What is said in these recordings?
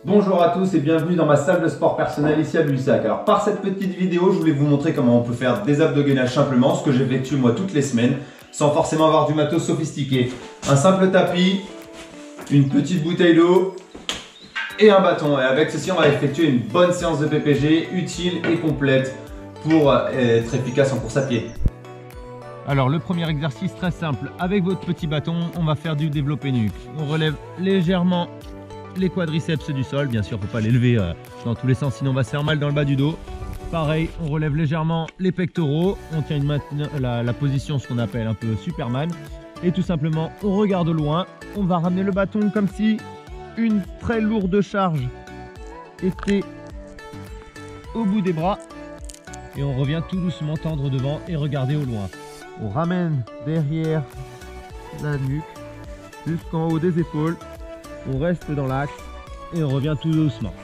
Bonjour à tous et bienvenue dans ma salle de sport personnelle ici à Bussac. Alors par cette petite vidéo, je voulais vous montrer comment on peut faire des abdos-gainage simplement, ce que j'effectue moi toutes les semaines, sans forcément avoir du matos sophistiqué. Un simple tapis, une petite bouteille d'eau et un bâton. Et avec ceci, on va effectuer une bonne séance de PPG utile et complète pour être efficace en course à pied. Alors le premier exercice très simple, avec votre petit bâton, on va faire du développé nuque. On relève légèrement les quadriceps du sol, bien sûr, faut pas l'élever dans tous les sens, sinon on va se faire mal dans le bas du dos. Pareil, on relève légèrement les pectoraux, on tient la position, ce qu'on appelle un peu Superman. Et tout simplement, on regarde au loin, on va ramener le bâton comme si une très lourde charge était au bout des bras. Et on revient tout doucement tendre devant et regarder au loin. On ramène derrière la nuque jusqu'en haut des épaules. On reste dans l'axe et on revient tout doucement.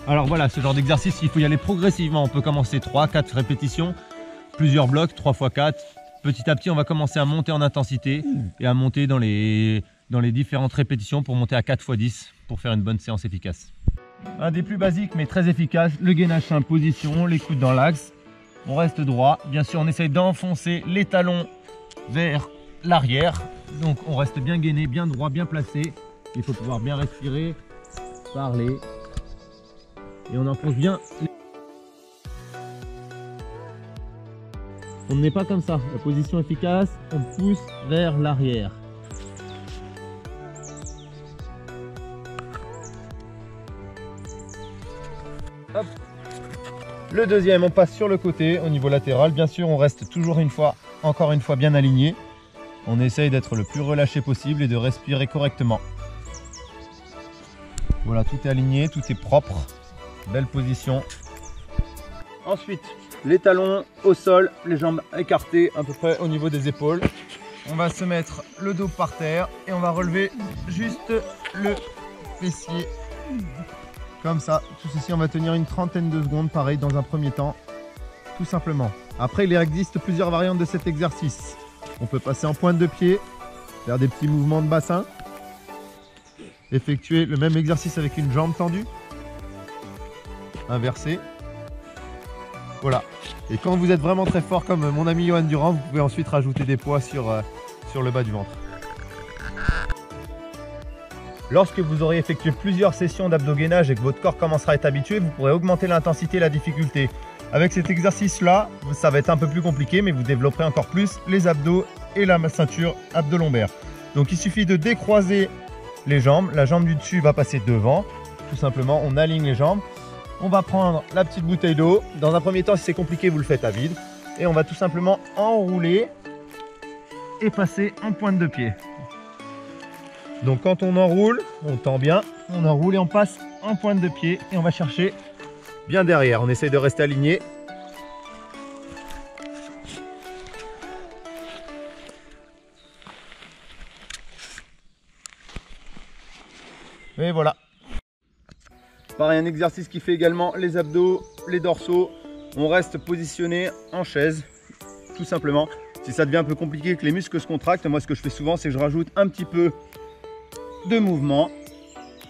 Alors voilà, ce genre d'exercice, il faut y aller progressivement. On peut commencer 3-4 répétitions, plusieurs blocs, 3 x 4. Petit à petit, on va commencer à monter en intensité et à monter dans les différentes répétitions pour monter à 4 x 10 pour faire une bonne séance efficace. Un des plus basiques mais très efficaces, le gainage simple, position, les coudes dans l'axe. On reste droit, bien sûr on essaye d'enfoncer les talons vers l'arrière. Donc on reste bien gainé, bien droit, bien placé. Il faut pouvoir bien respirer, parler. Et on enfonce bien. On n'est pas comme ça, la position efficace, on pousse vers l'arrière. Hop. Le deuxième, on passe sur le côté au niveau latéral. Bien sûr, on reste toujours encore une fois bien aligné. On essaye d'être le plus relâché possible et de respirer correctement. Voilà, tout est aligné, tout est propre. Belle position. Ensuite, les talons au sol, les jambes écartées à peu près au niveau des épaules. On va se mettre le dos par terre et on va relever juste le fessier. Comme ça, tout ceci, on va tenir une trentaine de secondes, pareil dans un premier temps, tout simplement. Après, il existe plusieurs variantes de cet exercice. On peut passer en pointe de pied, faire des petits mouvements de bassin, effectuer le même exercice avec une jambe tendue, inversé. Voilà. Et quand vous êtes vraiment très fort, comme mon ami Johan Durand, vous pouvez ensuite rajouter des poids sur le bas du ventre. Lorsque vous aurez effectué plusieurs sessions d'abdos-gainage et que votre corps commencera à être habitué, vous pourrez augmenter l'intensité et la difficulté. Avec cet exercice-là, ça va être un peu plus compliqué, mais vous développerez encore plus les abdos et la ceinture abdo-lombaire. Donc il suffit de décroiser les jambes. La jambe du dessus va passer devant. Tout simplement, on aligne les jambes. On va prendre la petite bouteille d'eau. Dans un premier temps, si c'est compliqué, vous le faites à vide. Et on va tout simplement enrouler et passer en pointe de pied. Donc quand on enroule, on tend bien, on enroule et on passe en pointe de pied et on va chercher bien derrière. On essaye de rester aligné. Et voilà. Pareil, un exercice qui fait également les abdos, les dorsaux. On reste positionné en chaise, tout simplement. Si ça devient un peu compliqué que les muscles se contractent, moi ce que je fais souvent, c'est que je rajoute un petit peu de mouvements,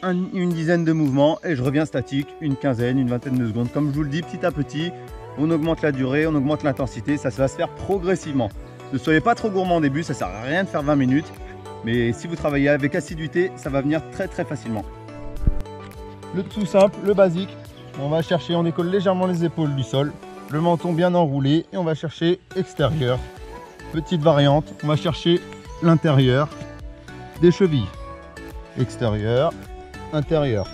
une dizaine de mouvements et je reviens statique, une quinzaine, une vingtaine de secondes. Comme je vous le dis, petit à petit, on augmente la durée, on augmente l'intensité, ça va se faire progressivement. Ne soyez pas trop gourmand au début, ça sert à rien de faire 20 minutes, mais si vous travaillez avec assiduité, ça va venir très facilement. Le tout simple, le basique, on va chercher, on décolle légèrement les épaules du sol, le menton bien enroulé et on va chercher extérieur. Petite variante, on va chercher l'intérieur des chevilles. Extérieur, intérieur.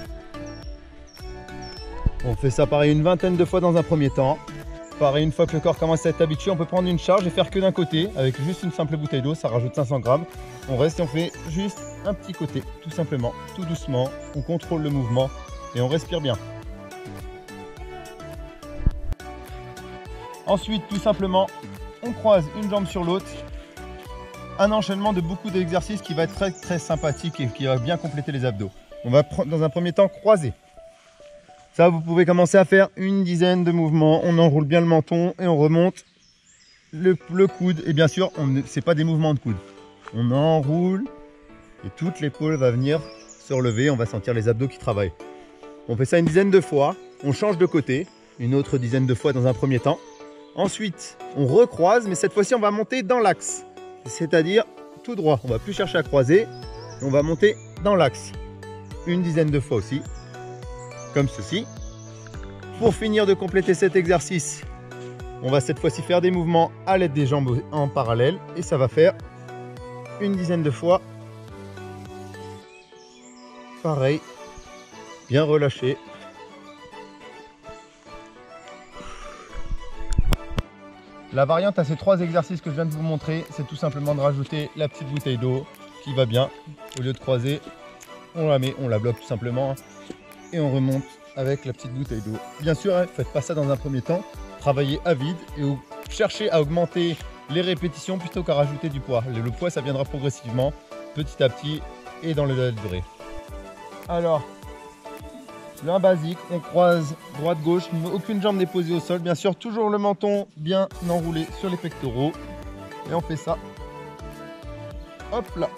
On fait ça pareil une vingtaine de fois dans un premier temps. Pareil, une fois que le corps commence à être habitué, on peut prendre une charge et faire que d'un côté avec juste une simple bouteille d'eau, ça rajoute 500 grammes. On reste et on fait juste un petit côté, tout simplement, tout doucement. On contrôle le mouvement et on respire bien. Ensuite, tout simplement, on croise une jambe sur l'autre. Un enchaînement de beaucoup d'exercices qui va être très sympathique et qui va bien compléter les abdos. On va dans un premier temps croiser. Ça, vous pouvez commencer à faire une dizaine de mouvements. On enroule bien le menton et on remonte le coude. Et bien sûr, ce n'est pas des mouvements de coude. on enroule et toute l'épaule va venir se relever, on va sentir les abdos qui travaillent. On fait ça une dizaine de fois, on change de côté, une autre dizaine de fois dans un premier temps. Ensuite, on recroise, mais cette fois-ci, on va monter dans l'axe, c'est-à-dire tout droit. On ne va plus chercher à croiser, on va monter dans l'axe. Une dizaine de fois aussi, comme ceci. Pour finir de compléter cet exercice, on va cette fois-ci faire des mouvements à l'aide des jambes en parallèle et ça va faire une dizaine de fois. Pareil, bien relâché. La variante à ces 3 exercices que je viens de vous montrer, c'est tout simplement de rajouter la petite bouteille d'eau qui va bien. Au lieu de croiser, on la met, on la bloque tout simplement et on remonte avec la petite bouteille d'eau. Bien sûr, ne faites pas ça dans un premier temps, travaillez à vide et cherchez à augmenter les répétitions plutôt qu'à rajouter du poids. Le poids, ça viendra progressivement, petit à petit et dans la durée. Alors, un basique, on croise droite-gauche, aucune jambe n'est posée au sol. Bien sûr, toujours le menton bien enroulé sur les pectoraux. Et on fait ça. Hop là.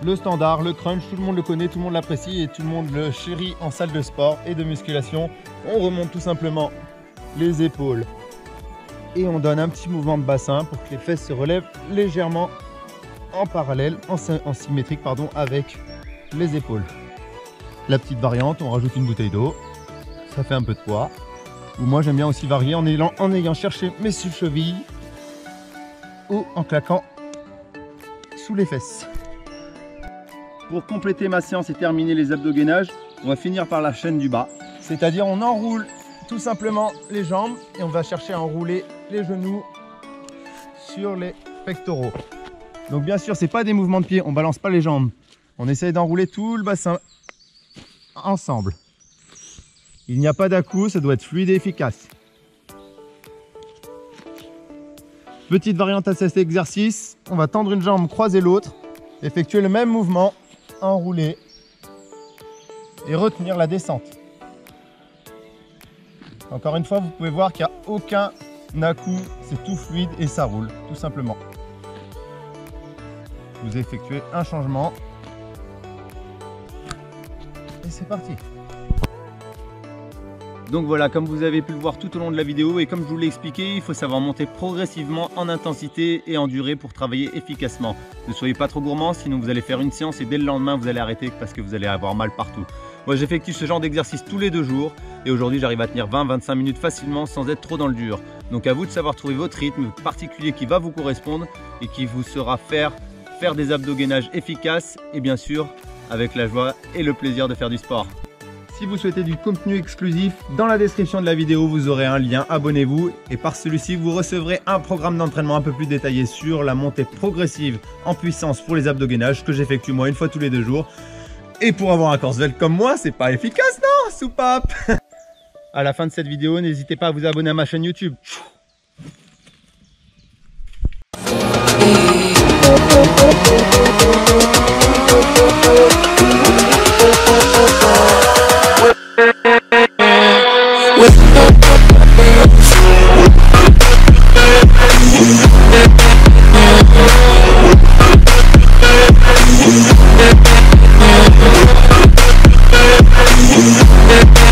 Le standard, le crunch, tout le monde le connaît, tout le monde l'apprécie et tout le monde le chérit en salle de sport et de musculation. On remonte tout simplement les épaules et on donne un petit mouvement de bassin pour que les fesses se relèvent légèrement en parallèle, en symétrique pardon, avec les épaules. La petite variante, on rajoute une bouteille d'eau, ça fait un peu de poids. Ou moi j'aime bien aussi varier en ayant cherché mes chevilles ou en claquant sous les fesses. Pour compléter ma séance et terminer les abdos-gainage, on va finir par la chaîne du bas. C'est-à-dire on enroule tout simplement les jambes et on va chercher à enrouler les genoux sur les pectoraux. Donc bien sûr, c'est pas des mouvements de pied, on balance pas les jambes. On essaye d'enrouler tout le bassin ensemble. Il n'y a pas d'à-coup, ça doit être fluide et efficace. Petite variante à cet exercice, on va tendre une jambe, croiser l'autre, effectuer le même mouvement, enrouler et retenir la descente. Encore une fois, vous pouvez voir qu'il n'y a aucun à-coup, c'est tout fluide et ça roule, tout simplement. Vous effectuez un changement et c'est parti. Donc voilà, comme vous avez pu le voir tout au long de la vidéo et comme je vous l'ai expliqué, il faut savoir monter progressivement en intensité et en durée pour travailler efficacement. Ne soyez pas trop gourmand, sinon vous allez faire une séance et dès le lendemain vous allez arrêter parce que vous allez avoir mal partout. Moi j'effectue ce genre d'exercice tous les 2 jours et aujourd'hui j'arrive à tenir 20-25 minutes facilement sans être trop dans le dur. Donc à vous de savoir trouver votre rythme particulier qui va vous correspondre et qui vous sera faire des abdos-gainage efficaces et bien sûr avec la joie et le plaisir de faire du sport. Si vous souhaitez du contenu exclusif, dans la description de la vidéo vous aurez un lien, abonnez-vous et par celui-ci vous recevrez un programme d'entraînement un peu plus détaillé sur la montée progressive en puissance pour les abdos-gainage que j'effectue moi une fois tous les 2 jours. Et pour avoir un corps svelte comme moi, c'est pas efficace non, soupape. À la fin de cette vidéo, n'hésitez pas à vous abonner à ma chaîne YouTube. Yeah.